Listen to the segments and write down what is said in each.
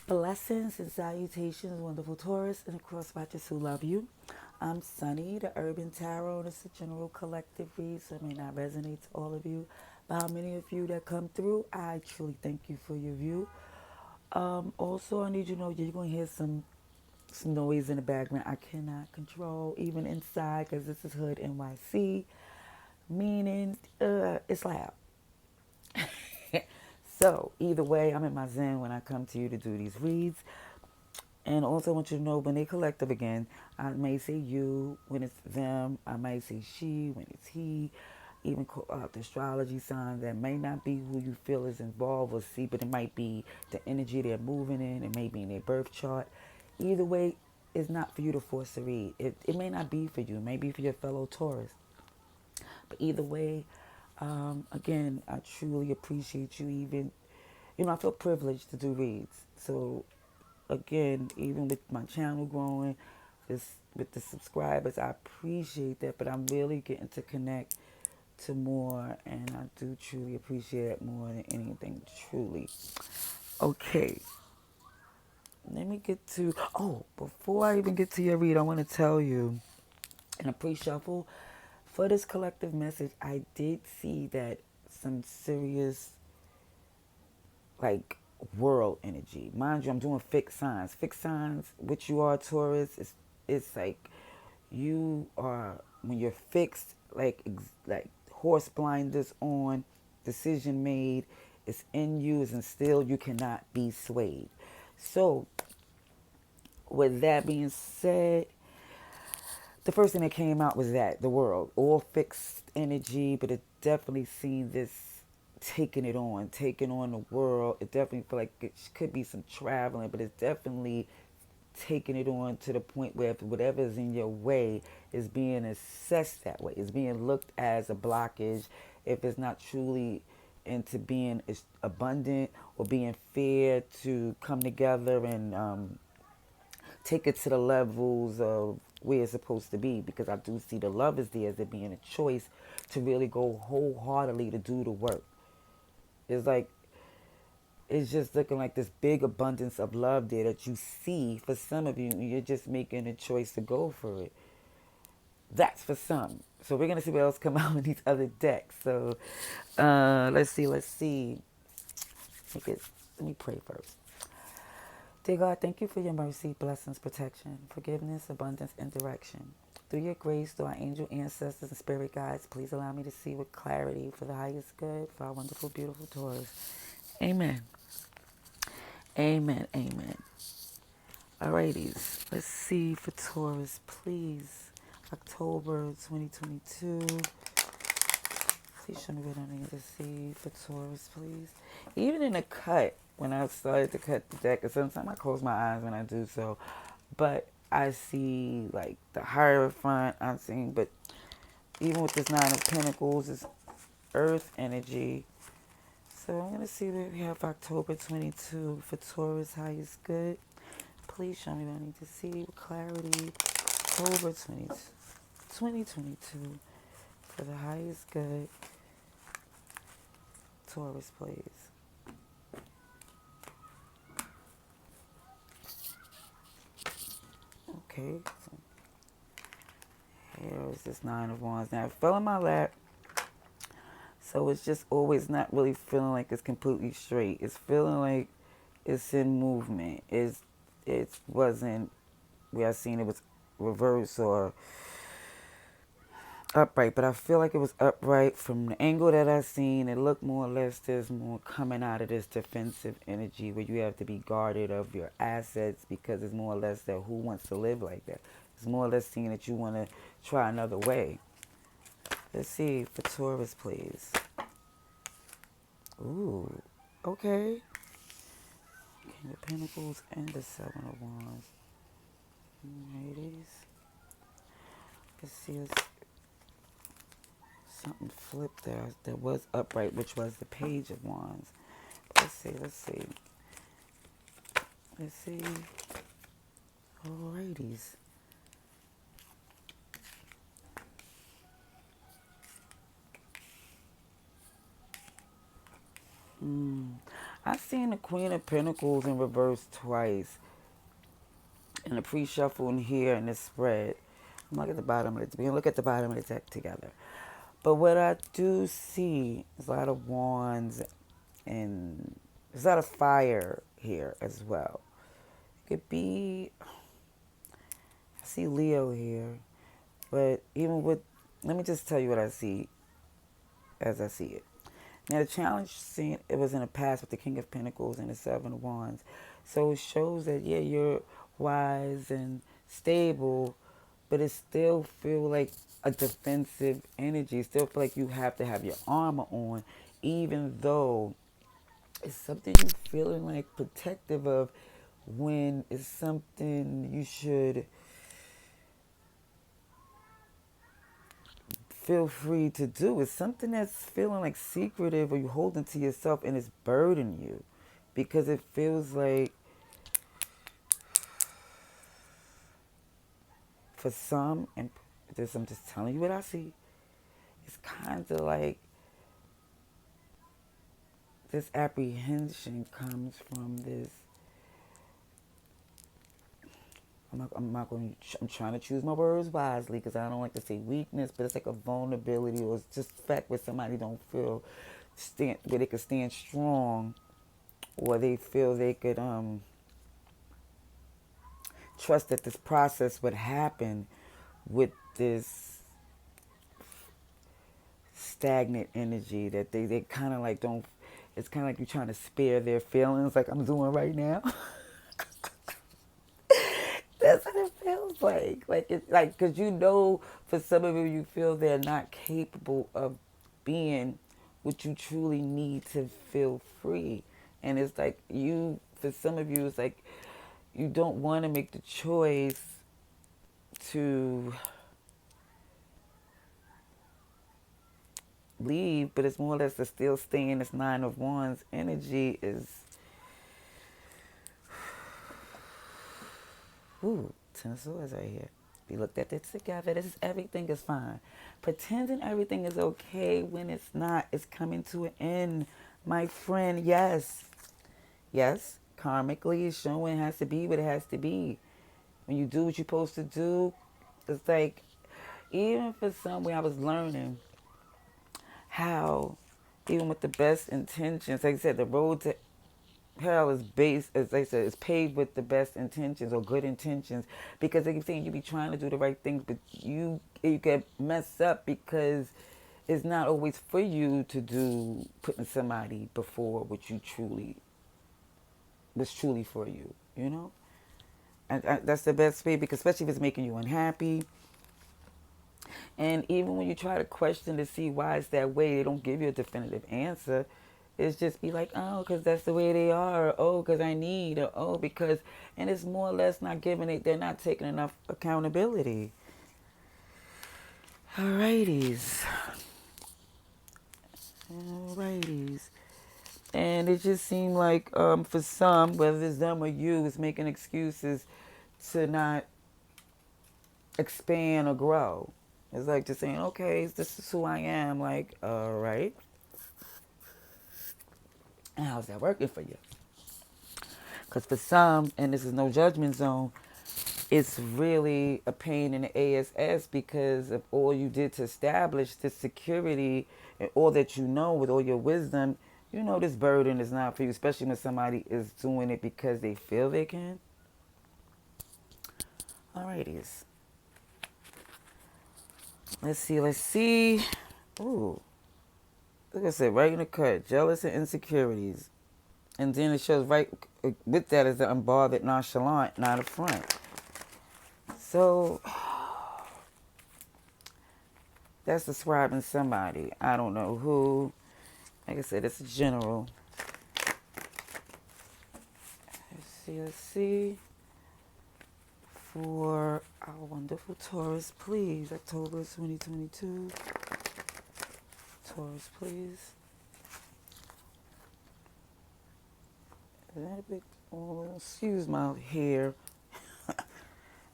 Blessings and salutations, wonderful Taurus and across watchers who love you. I'm Sunny, the Urban Tarot, and it's a general collective read, so it may not resonate to all of you. But how many of you that come through, I truly thank you for your view. Also, I need you to know you're going to hear some noise in the background I cannot control, even inside, because this is Hood NYC, meaning it's loud. So, either way, I'm in my zen when I come to you to do these reads. And also, I want you to know when they collective again, I may say you when it's them, I might say she when it's he, even the astrology sign that may not be who you feel is involved or see, but it might be the energy they're moving in, it may be in their birth chart. Either way, it's not for you to force a read. It may not be for you, it may be for your fellow Taurus. But either way, again, I truly appreciate you even, I feel privileged to do reads. So again, even with my channel growing, this with the subscribers, I appreciate that, but I'm really getting to connect to more, and I do truly appreciate it more than anything, truly. Okay, let me get to, before I even get to your read, I want to tell you, in a pre-shuffle, for this collective message, I did see that some serious, like, world energy. Mind you, I'm doing fixed signs. Fixed signs, which you are, Taurus, it's like you are, when you're fixed, like horse blinders on, decision made, it's in you, it's instilled, you cannot be swayed. So, with that being said, the first thing that came out was that the world, all fixed energy, but it definitely seen this taking on the world. It definitely feel like it could be some traveling, but it's definitely taking it on to the point where whatever is in your way is being assessed that way. It's being looked as a blockage if it's not truly into being abundant or being fair to come together and take it to the levels of where it's supposed to be, because I do see the love is there as it being a choice to really go wholeheartedly to do the work. It's like it's just looking like this big abundance of love there that you see for some of you, and you're just making a choice to go for it. That's for some. So we're gonna see what else come out in these other decks. So let's see. Let me pray first. Dear God, thank you for your mercy, blessings, protection, forgiveness, abundance, and direction. Through your grace, through our angel ancestors and spirit guides, please allow me to see with clarity for the highest good for our wonderful, beautiful Taurus. Amen. Amen. Amen. Alrighties. Let's see for Taurus, please. October 2022. Please show me what I need to see for Taurus, please. Even in the cut, when I started to cut the deck, and sometimes I close my eyes when I do so, but I see like the Hierophant, I'm seeing, but even with this Nine of Pentacles, it's Earth energy. So I'm going to see what we have October 22 for Taurus, highest good. Please show me what I need to see with clarity. October 2022 for the highest good. Taurus, please. Okay. So here is this Nine of Wands. Now, it fell in my lap. So it's just always not really feeling like it's completely straight. It's feeling like it's in movement. It wasn't where I seen it was reverse or upright, but I feel like it was upright from the angle that I seen. It looked more or less there's more coming out of this defensive energy where you have to be guarded of your assets, because it's more or less that who wants to live like that. It's more or less seeing that you want to try another way. Let's see for Taurus, please. Ooh, okay. King of Pentacles and the Seven of Wands. Ladies. Let's see. Something flipped there that was upright, which was the Page of Wands. Let's see. Alrighties. I seen the Queen of Pentacles in reverse twice in the pre-shuffle in here in this spread. I'm look at the bottom of it. We can look at the bottom of the deck together. But what I do see is a lot of wands and there's a lot of fire here as well. It could be, I see Leo here, but even with, let me just tell you what I see as I see it. Now the challenge scene, it was in the past with the King of Pentacles and the Seven of Wands. So it shows that, yeah, you're wise and stable, but it still feel like a defensive energy. It still feel like you have to have your armor on, even though it's something you're feeling like protective of when it's something you should feel free to do. It's something that's feeling like secretive or you holding to yourself and it's burdening you because it feels like for some, and this I'm just telling you what I see, it's kind of like this apprehension comes from this. I'm trying to choose my words wisely because I don't like to say weakness, but it's like a vulnerability or it's just the fact where somebody don't feel where they could stand strong or they feel they could trust that this process would happen with this stagnant energy that they kind of like don't, it's kind of like you're trying to spare their feelings like I'm doing right now. That's what it feels like. Like it's like, because you know, for some of you, you feel they're not capable of being what you truly need to feel free. And it's like you, for some of you, it's like you don't want to make the choice to leave, but it's more or less to still stay in this Nine of Wands energy is, ooh, Ten of Swords right here. We looked at it together. This is everything is fine. Pretending everything is okay when it's not. It's coming to an end, my friend. Yes. Yes. Karmically, it's showing it has to be what it has to be. When you do what you're supposed to do, it's like, even for some way I was learning how, even with the best intentions, like I said, the road to hell is based, as they said, is paved with the best intentions or good intentions. Because they keep saying you be trying to do the right things, but you get messed up because it's not always for you to do putting somebody before what you truly was truly for you. You know, and that's the best way, because especially if it's making you unhappy. And even when you try to question to see why it's that way, they don't give you a definitive answer. It's just be like, oh, because that's the way they are, or oh, because I need, or oh, because, and it's more or less not giving it, they're not taking enough accountability. Alrighties. Alrighties. And it just seemed like for some, whether it's them or you, is making excuses to not expand or grow. It's like just saying, okay, this is who I am. Like, all right. And how's that working for you? Because for some, and this is no judgment zone, it's really a pain in the ass because of all you did to establish this security and all that you know with all your wisdom. You know this burden is not for you, especially when somebody is doing it because they feel they can. Alrighties. Let's see. Ooh. Like I said, right in the cut. Jealous and insecurities. And then it shows right with that is the unbothered, nonchalant, not a front. So that's describing somebody. I don't know who. Like I said, it's general. Let's see. For our wonderful Taurus, please. October 2022. Taurus, please. That big, oh, excuse my hair.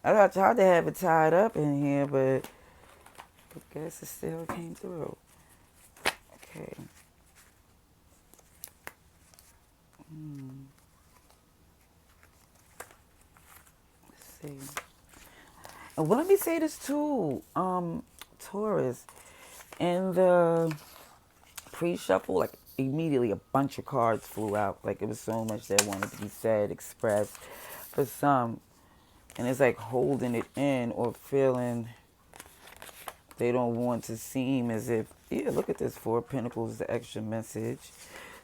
I tried to have it tied up in here, but I guess it still came through. Okay. Let's see. And well, let me say this too, Taurus. In the pre-shuffle, like immediately a bunch of cards flew out. Like it was so much that wanted to be said, expressed for some. And it's like holding it in or feeling they don't want to seem as if, yeah, look at this, Four of Pentacles, the extra message.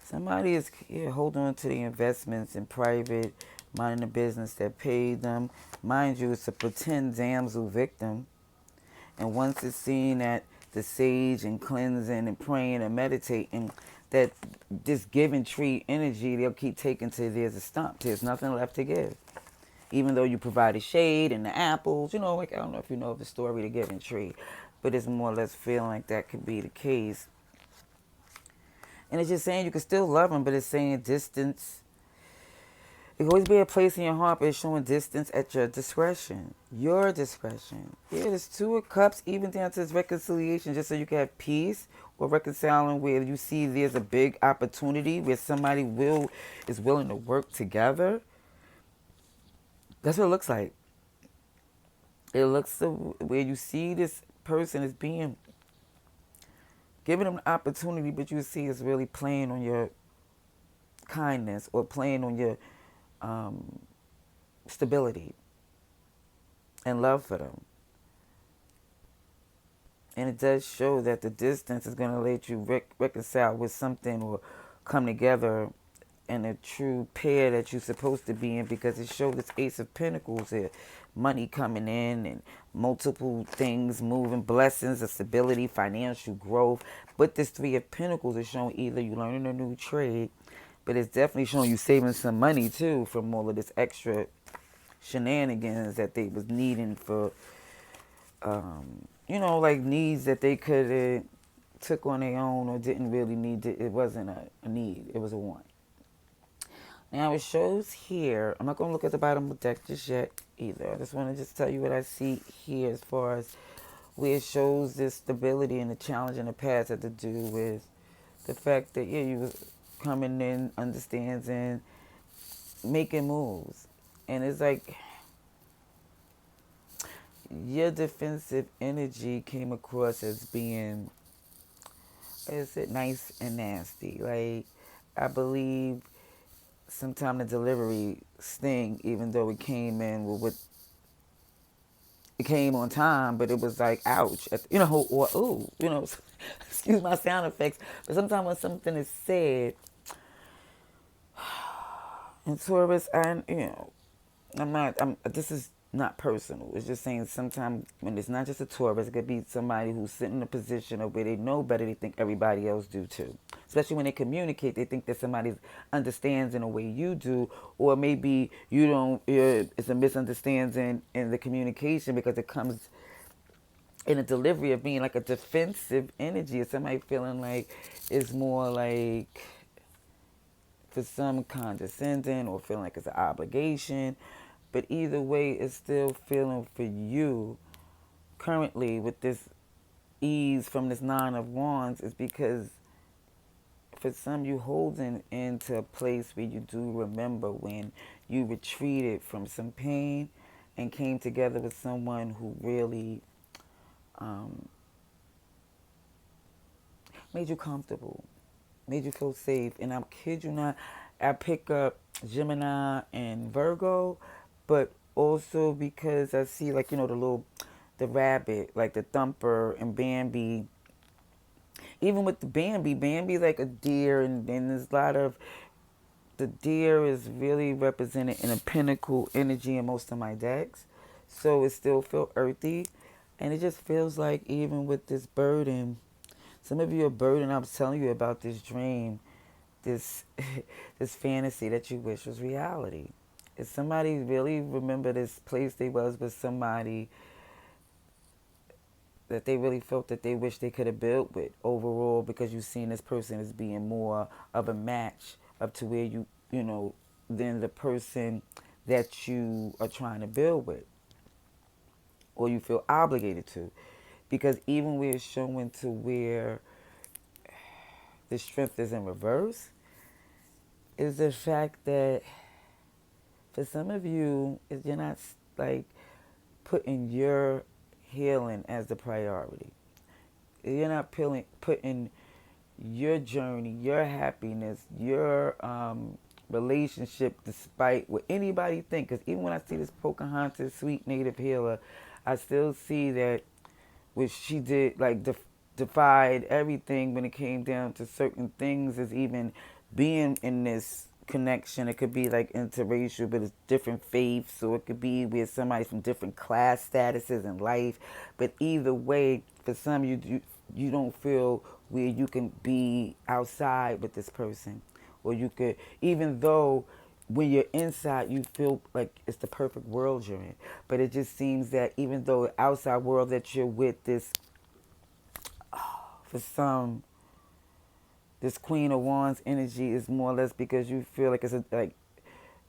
Somebody is holding on to the investments in private, minding the business that paid them. Mind you, it's a pretend damsel victim. And once it's seen that the sage and cleansing and praying and meditating, that this give and treat energy, they'll keep taking till there's a stump. There's nothing left to give. Even though you provided shade and the apples, like I don't know if you know the story, the giving tree, but it's more or less feeling like that could be the case. And it's just saying you can still love them, but it's saying distance. It can always be a place in your heart, but it's showing distance at your discretion. Your discretion. Yeah, there's Two of Cups, even down to this reconciliation, just so you can have peace or reconciling where you see there's a big opportunity where somebody is willing to work together. That's what it looks like. It looks where you see this person as being giving them an opportunity, but you see it's really playing on your kindness or playing on your stability and love for them. And it does show that the distance is going to let you reconcile with something or come together in a true pair that you're supposed to be in, because it showed this Ace of Pentacles here. Money coming in and multiple things moving, blessings of stability, financial growth. But this Three of Pentacles is showing either you learning a new trade, but it's definitely showing you saving some money too from all of this extra shenanigans that they was needing for, like needs that they could have took on their own or didn't really need. It wasn't a need, it was a want. Now it shows here, I'm not going to look at the bottom of the deck just yet either. I just want to just tell you what I see here as far as where it shows this stability and the challenge in the past had to do with the fact that, yeah, you was coming in, understanding, making moves. And it's like your defensive energy came across as being, is it nice and nasty? Like, I believe sometime the delivery sting, even though it came in with it came on time, but it was like ouch, or ooh, excuse my sound effects. But sometimes when something is said, and Taurus, this is not personal. It's just saying sometimes when it's not just a Taurus, it could be somebody who's sitting in a position of where they know better, they think everybody else do too. Especially when they communicate, they think that somebody understands in a way you do, or maybe you don't, it's a misunderstanding in the communication because it comes in a delivery of being like a defensive energy, or somebody feeling like it's more like for some condescending or feeling like it's an obligation. But either way, it's still feeling for you currently with this ease from this Nine of Wands is because for some you holding into a place where you do remember when you retreated from some pain and came together with someone who really made you comfortable, made you feel safe. And I kid you not, I pick up Gemini and Virgo, but also because I see like, the rabbit, like the Thumper and Bambi. Even with the Bambi like a deer, and then there's a lot of, the deer is really represented in a pinnacle energy in most of my decks. So it still feels earthy. And it just feels like even with this burden, some of you are burdened. I was telling you about this dream, this this fantasy that you wish was reality. If somebody really remember this place they was with somebody that they really felt that they wish they could have built with overall, because you've seen this person as being more of a match up to where than the person that you are trying to build with or you feel obligated to. Because even where it's showing to where the strength is in reverse, is the fact that for some of you, you're not like putting your healing as the priority. You're not putting your journey, your happiness, your relationship, despite what anybody think. Because even when I see this Pocahontas sweet native healer, I still see that what she did, like defied everything when it came down to certain things, as even being in this connection. It could be like interracial, but it's different faiths, or it could be with somebody from different class statuses in life. But either way, for some, you don't feel where you can be outside with this person, or you could, even though when you're inside you feel like it's the perfect world you're in, but it just seems that even though the outside world that you're with, this, for some, this Queen of Wands energy is more or less because you feel like like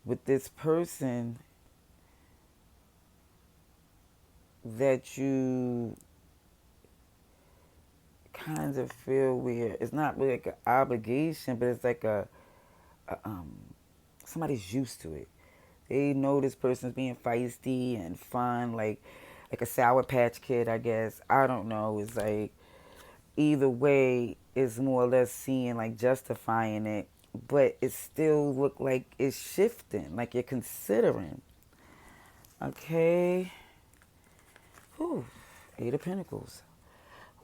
with this person that you kind of feel where it's not really like an obligation, but it's like a somebody's used to it. They know this person's being feisty and fun, like a Sour Patch Kid, I guess. I don't know. It's like either way, it's more or less seeing like justifying it, but it still look like it's shifting, like you're considering. Okay. Whew. Eight of Pentacles.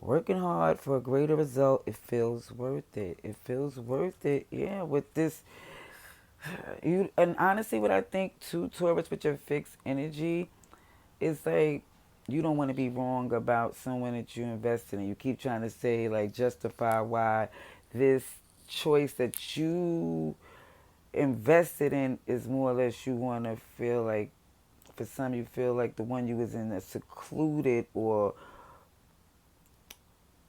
Working hard for a greater result. It feels worth it. It feels worth it. Yeah, with this. You, and honestly, what I think too, Taurus, with your fixed energy, is like you don't want to be wrong about someone that you invested in. You keep trying to say, like, justify why this choice that you invested in is more or less, you want to feel like, for some, you feel like the one you was in a secluded, or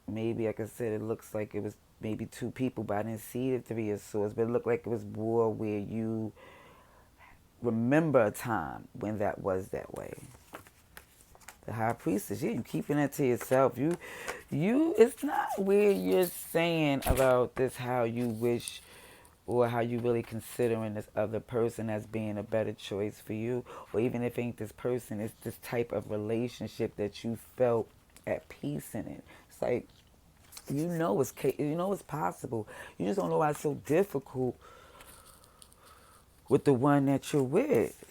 maybe, like I said, it looks like it was maybe two people, but I didn't see the Three of Swords, but it looked like it was more where you remember a time when that was that way. The High Priestess, yeah, you keeping that to yourself. It's not where you're saying about this how you wish, or how you really considering this other person as being a better choice for you, or even if it ain't this person, it's this type of relationship that you felt at peace in it. It's like, it's possible. You just don't know why it's so difficult with the one that you're with.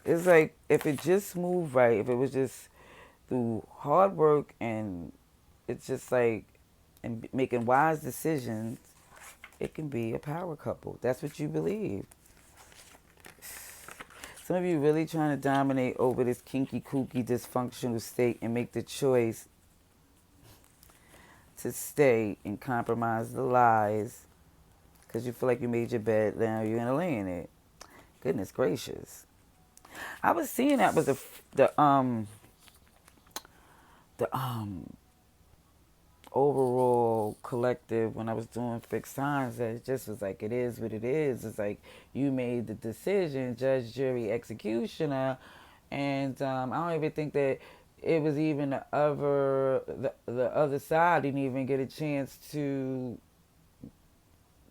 It's like if it just moved right, if it was just through hard work, and it's just like, and making wise decisions, it can be a power couple. That's what you believe. Some of you really trying to dominate over this kinky, kooky, dysfunctional state and make the choice to stay and compromise the lies because you feel like you made your bed, now you're gonna lay in it. Goodness gracious. I was seeing that was the overall collective when I was doing fixed signs, that it just was like, it is what it is. It's like you made the decision, judge, jury, executioner, and I don't even think that it was even the other side didn't even get a chance to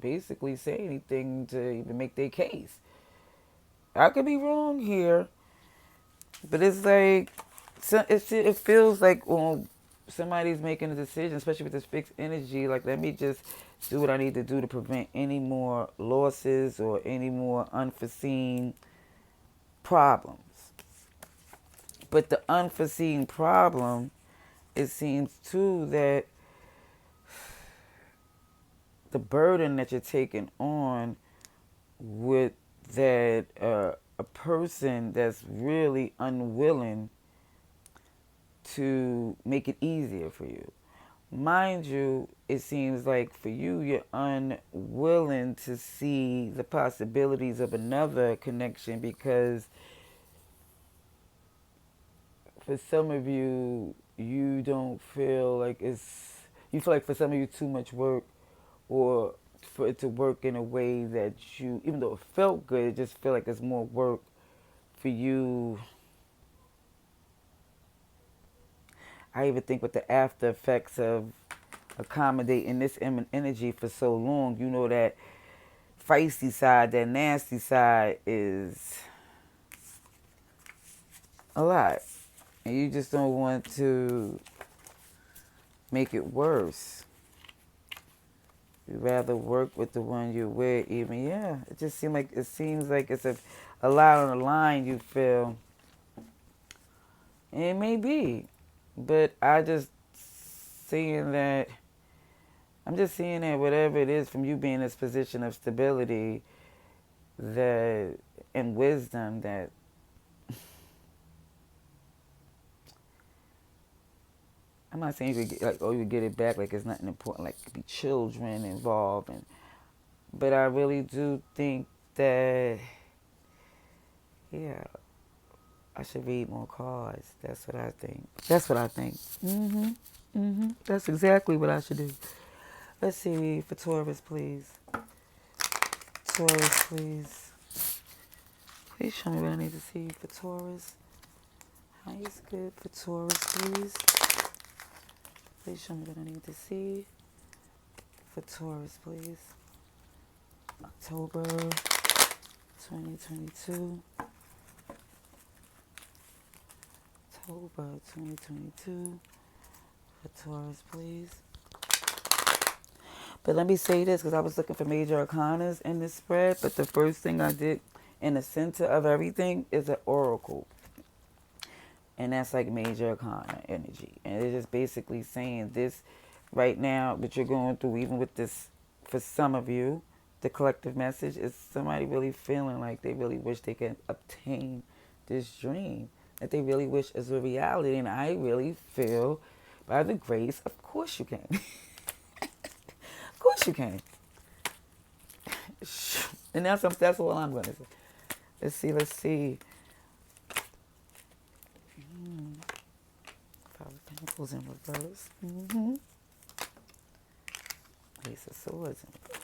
basically say anything to even make their case. I could be wrong here, but it's like, it feels like, well, somebody's making a decision, especially with this fixed energy, like, let me just do what I need to do to prevent any more losses or any more unforeseen problems. But the unforeseen problem, it seems too that the burden that you're taking on with that a person that's really unwilling to make it easier for you. Mind you, it seems like for you, you're unwilling to see the possibilities of another connection, because for some of you, you don't feel like you feel like for some of you too much work, or for it to work in a way that you, even though it felt good, it just feel like it's more work for you. I even think with the after effects of accommodating this energy for so long, you know that feisty side, that nasty side is a lot. And you just don't want to make it worse. You'd rather work with the one you're with, even. Yeah, it seems like it's a lot on the line, you feel. And it may be. But seeing that I'm just seeing that whatever it is from you being in this position of stability that and wisdom, that I'm not saying you could get, like, oh, you get it back, like it's nothing important, like it could be children involved, but I really do think that, yeah, I should read more cards. That's what I think. That's what I think. That's exactly what I should do. Let's see, for Taurus, please. Taurus, please. Please show me what I need to see for Taurus. Highest good for Taurus, please. Please show me what I need to see for Taurus, please. October 2022. October 2022 for Taurus, please. But let me say this, because I was looking for major arcanas in this spread, but the first thing I did in the center of everything is an oracle. And that's like major arcana energy. And it's just basically saying this right now, what you're going through, even with this, for some of you, the collective message is somebody really feeling like they really wish they could obtain this dream, that they really wish is a reality. And I really feel, by the grace, of course you can. Of course you can. And that's all I'm going to say. Let's see. Five of Pentacles in reverse. Ace of Swords in reverse.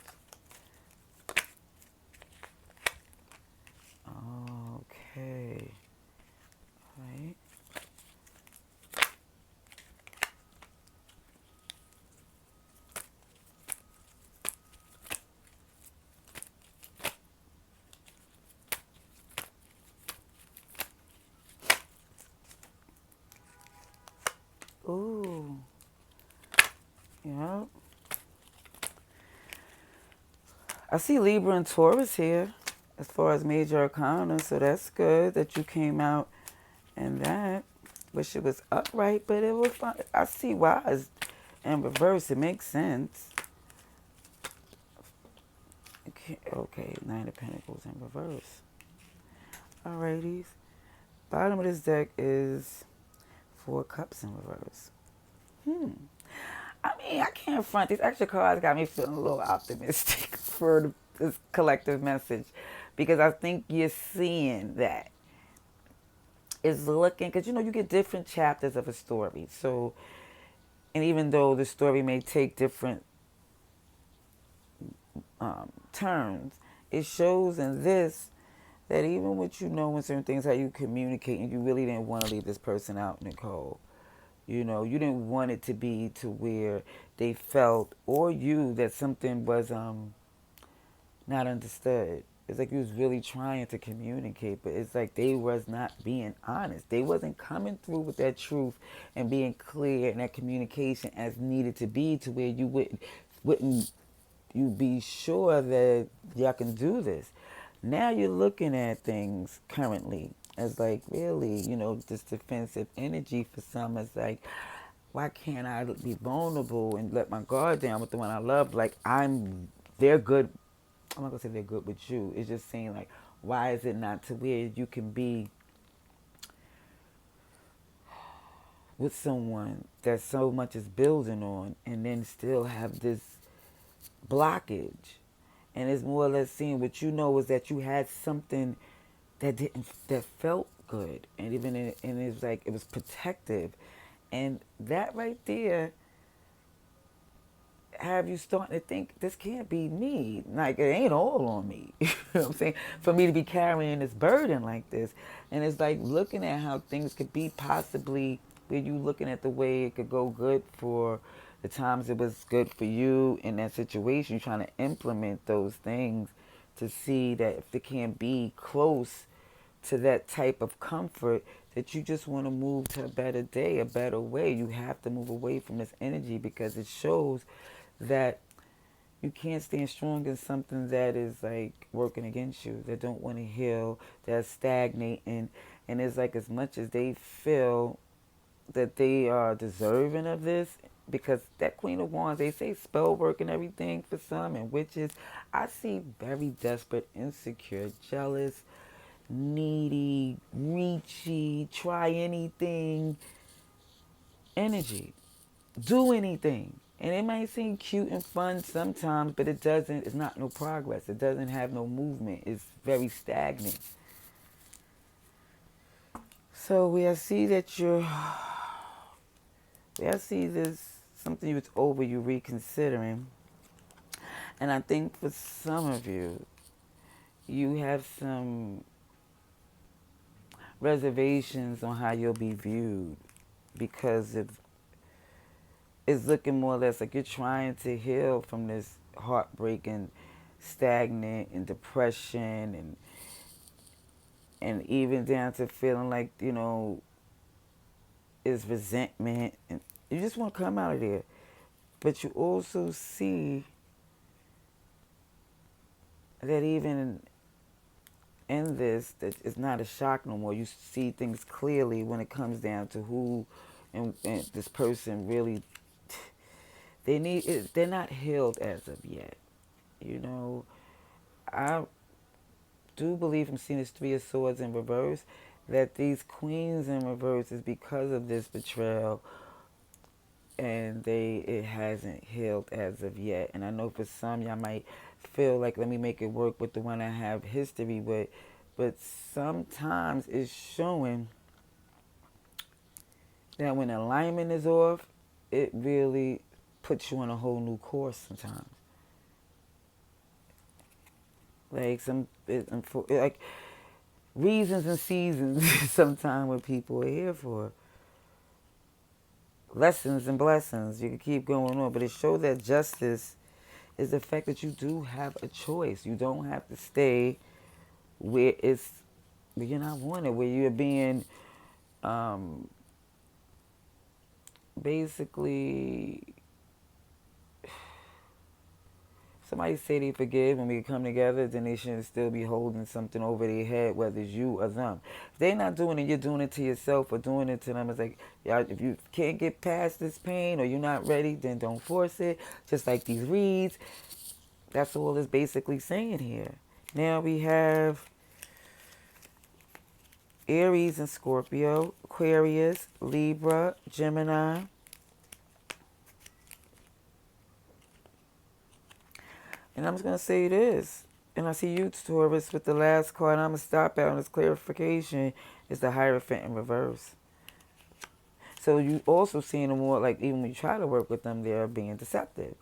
Okay. All right. Ooh. Yeah. I see Libra and Taurus here as far as major arcana, so that's good that you came out in that. Wish it was upright, but it was fun. I see why it's in reverse. It makes sense. Okay, Nine of Pentacles in reverse. Alrighties. Bottom of this deck is Four Cups in reverse. I mean, I can't front. These extra cards got me feeling a little optimistic for this collective message, because I think you're seeing that. It's looking, because you get different chapters of a story. So, and even though the story may take different turns, it shows in this that even with in certain things, how you communicate, and you really didn't want to leave this person out in the cold. You didn't want it to be to where they felt, or you, that something was not understood. It's like you was really trying to communicate, but it's like they was not being honest. They wasn't coming through with that truth and being clear, and that communication as needed to be, to where you wouldn't you be sure that y'all can do this. Now you're looking at things currently as like, really, this defensive energy for some. Is like, why can't I be vulnerable and let my guard down with the one I love? Like, they're good. I'm not gonna say they're good with you. It's just saying, like, why is it not to where you can be with someone that so much is building on, and then still have this blockage? And it's more or less seeing what is that you had something that felt good, and even and it was like it was protective, and that right there have you starting to think, this can't be me. Like, it ain't all on me. You know what I'm saying? For me to be carrying this burden like this. And it's like looking at how things could be possibly, where you looking at the way it could go good for the times it was good for you in that situation. You're trying to implement those things to see that if they can't be close to that type of comfort, that you just want to move to a better day, a better way. You have to move away from this energy because it shows that you can't stand strong in something that is like working against you, that don't want to heal, that's stagnating. And it's like as much as they feel that they are deserving of this, because that Queen of Wands, they say spell work and everything for some and witches. I see very desperate, insecure, jealous, needy, reachy, try anything energy. Do anything. And it might seem cute and fun sometimes, but it doesn't, it's not no progress. It doesn't have no movement. It's very stagnant. So I see that I see this, something that's over you reconsidering. And I think for some of you, you have some reservations on how you'll be viewed because it's looking more or less like you're trying to heal from this heartbreak and stagnant and depression and even down to feeling like, is resentment, and you just want to come out of there. But you also see that even in this, that it's not a shock no more. You see things clearly when it comes down to who and this person really, they're not healed as of yet. I do believe from seeing this Three of Swords in reverse that these queens in reverse is because of this betrayal, and it hasn't healed as of yet. And I know for some y'all might feel like, let me make it work with the one I have history with, but sometimes it's showing that when alignment is off, it really puts you on a whole new course sometimes. Like reasons and seasons sometimes what people are here for. Lessons and blessings. You can keep going on, but it shows that justice is the fact that you do have a choice. You don't have to stay where you're not wanted, where you're being basically, somebody say they forgive when we come together, then they shouldn't still be holding something over their head, whether it's you or them. If they're not doing it, you're doing it to yourself or doing it to them. It's like, y'all, if you can't get past this pain or you're not ready, then don't force it. Just like these reads. That's all it's basically saying here. Now we have Aries and Scorpio, Aquarius, Libra, Gemini. And I'm just going to say this. And I see you, Taurus, with the last card. And I'm going to stop out on this clarification. Is the Hierophant in reverse. So you also seeing them more like, even when you try to work with them, they're being deceptive.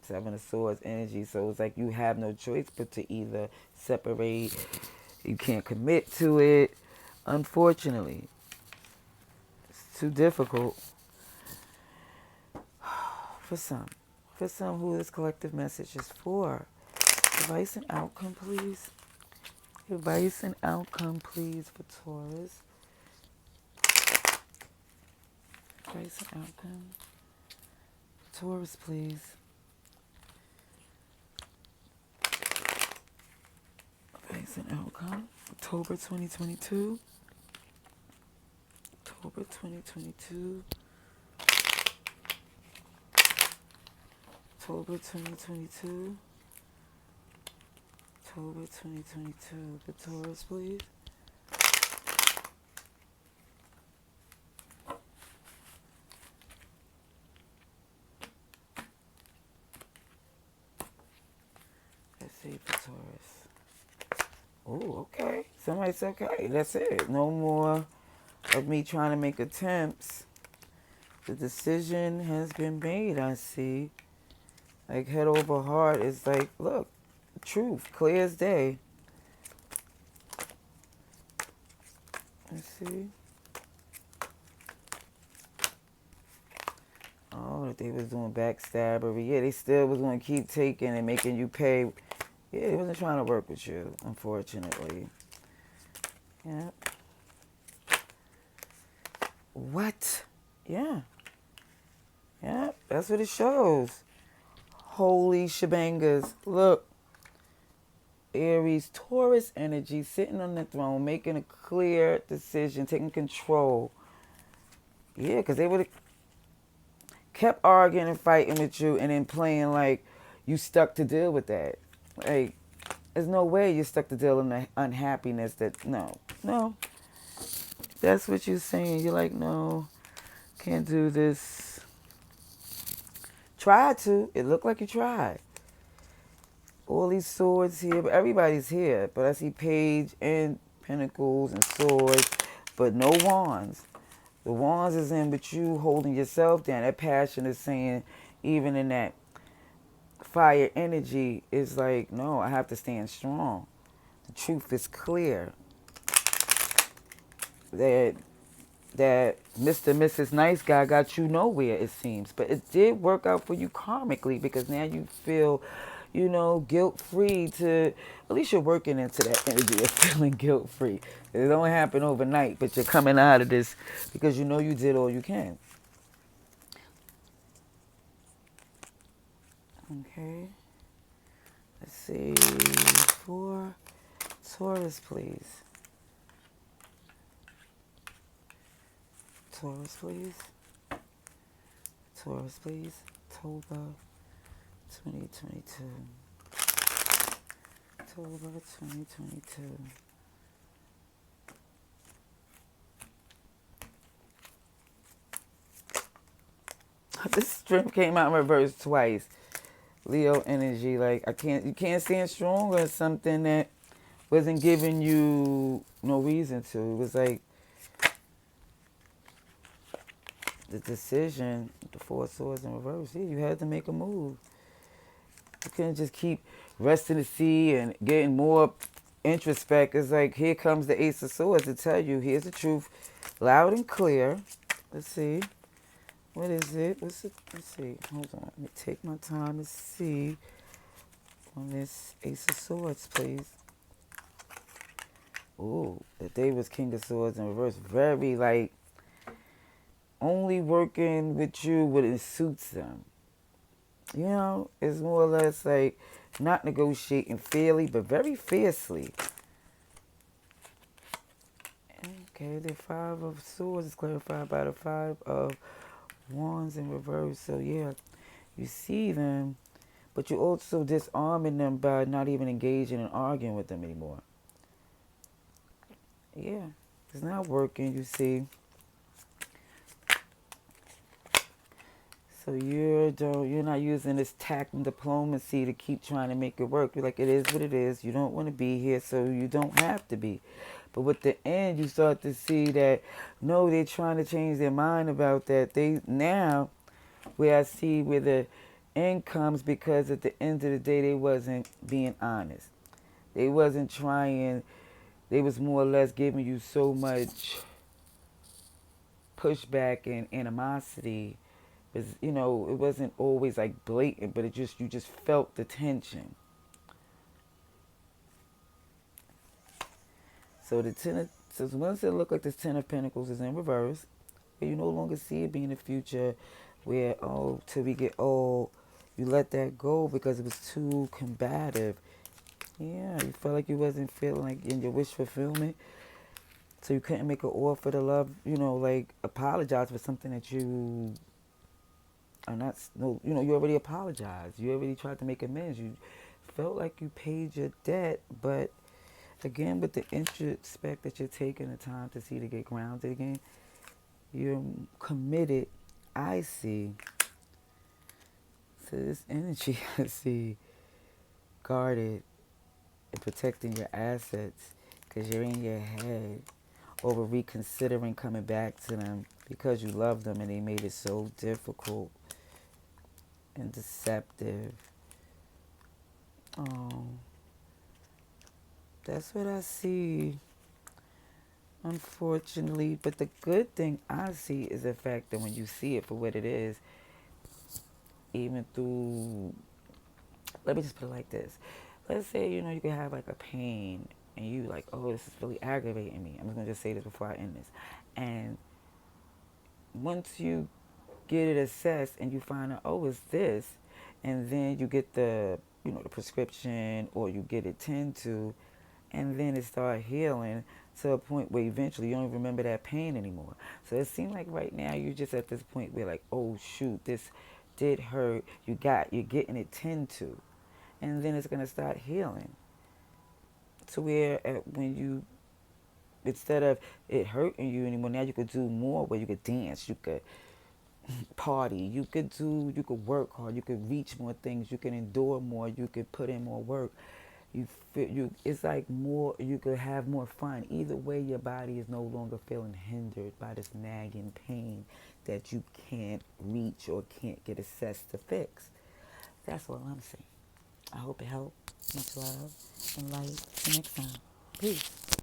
Seven of Swords energy. So it's like you have no choice but to either separate. You can't commit to it. Unfortunately. It's too difficult. For some. For some who this collective message is for. Advice and outcome, please. Advice and outcome, please, for Taurus. Advice and outcome. Taurus, please. Advice and outcome. October 2022. October 2022. October 2022. October 2022. For Taurus, please. Let's see for Taurus. Oh, okay. Somebody said, okay, that's it. No more of me trying to make attempts. The decision has been made, I see. Like head over heart. It's like, look, truth, clear as day. Let's see. Oh, they was doing backstabbery. Yeah, they still was going to keep taking and making you pay Yeah, he wasn't trying to work with you, unfortunately. Yeah. What? Yeah. Yeah. That's what it shows. Holy shebangas. Look, Aries, Taurus energy, sitting on the throne, making a clear decision, taking control. Yeah, because they would have kept arguing and fighting with you and then playing like you stuck to deal with that. Like, there's no way you're stuck to deal with the unhappiness that, no, no. That's what you're saying. You're like, no, can't do this. Tried to. It looked like you tried. All these swords here, but everybody's here. But I see page and pentacles and swords, but no wands. The wands is in, but you holding yourself down. That passion is saying, even in that fire energy, is like, no, I have to stand strong. The truth is clear. That Mr. and Mrs. Nice Guy got you nowhere, it seems. But it did work out for you karmically because now you feel, guilt-free to, at least you're working into that energy of feeling guilt-free. It don't happen overnight, but you're coming out of this because you know you did all you can. Okay. Let's see. For Taurus, please. Taurus, please. Taurus, please. October 2022. October 2022. This strength came out in reverse twice. Leo energy, like you can't stand strong on something that wasn't giving you no reason to. It was like the decision, the Four Swords in reverse. Yeah, you had to make a move. You couldn't just keep resting the sea and getting more introspect. It's like, here comes the Ace of Swords to tell you, here's the truth, loud and clear. Let's see. What is it? Let's see. Hold on. Let me take my time to see on this Ace of Swords, please. Ooh, that they was King of Swords in reverse. Very, like, only working with you when it suits them. It's more or less like not negotiating fairly, but very fiercely. Okay, the Five of Swords is clarified by the Five of Wands in reverse. So, yeah, you see them, but you're also disarming them by not even engaging and arguing with them anymore. Yeah, it's not working, you see. So you're not using this tact and diplomacy to keep trying to make it work. You're like, it is what it is. You don't want to be here, so you don't have to be. But with the end, you start to see that, no, they're trying to change their mind about that. Where I see where the end comes, because at the end of the day, they wasn't being honest. They wasn't trying. They was more or less giving you so much pushback and animosity. It wasn't always like blatant, but you just felt the tension. So once it looked like this Ten of Pentacles is in reverse, and you no longer see it being the future, where till we get old, you let that go because it was too combative. Yeah, you felt like you wasn't feeling like in your wish fulfillment, so you couldn't make an offer to love. Like apologize for something that you are not. No, you already apologized. You already tried to make amends. You felt like you paid your debt, but again, with the introspect that you're taking the time to see to get grounded again, you're committed, I see, to this energy. I see guarded and protecting your assets because you're in your head over reconsidering coming back to them because you love them and they made it so difficult and deceptive. That's what I see, unfortunately. But the good thing I see is the fact that when you see it for what it is, even through, let me just put it like this. let's say, you could have like a pain and you like, oh, this is really aggravating me. I'm just going to just say this before I end this. And once you get it assessed and you find out, oh, it's this, and then you get the prescription or you get it tend to, and then it start healing to a point where eventually you don't even remember that pain anymore. So it seems like right now you're just at this point where like, oh shoot, this did hurt. You're getting it tend to, and then it's gonna start healing to where when you instead of it hurting you anymore, now you could do more. Where you could dance, you could party, you could work hard, you could reach more things, you can endure more, you could put in more work. It's like more, you could have more fun. Either way, your body is no longer feeling hindered by this nagging pain that you can't reach or can't get assessed to fix. That's all I'm saying. I hope it helped. Much love and light. See you next time. Peace.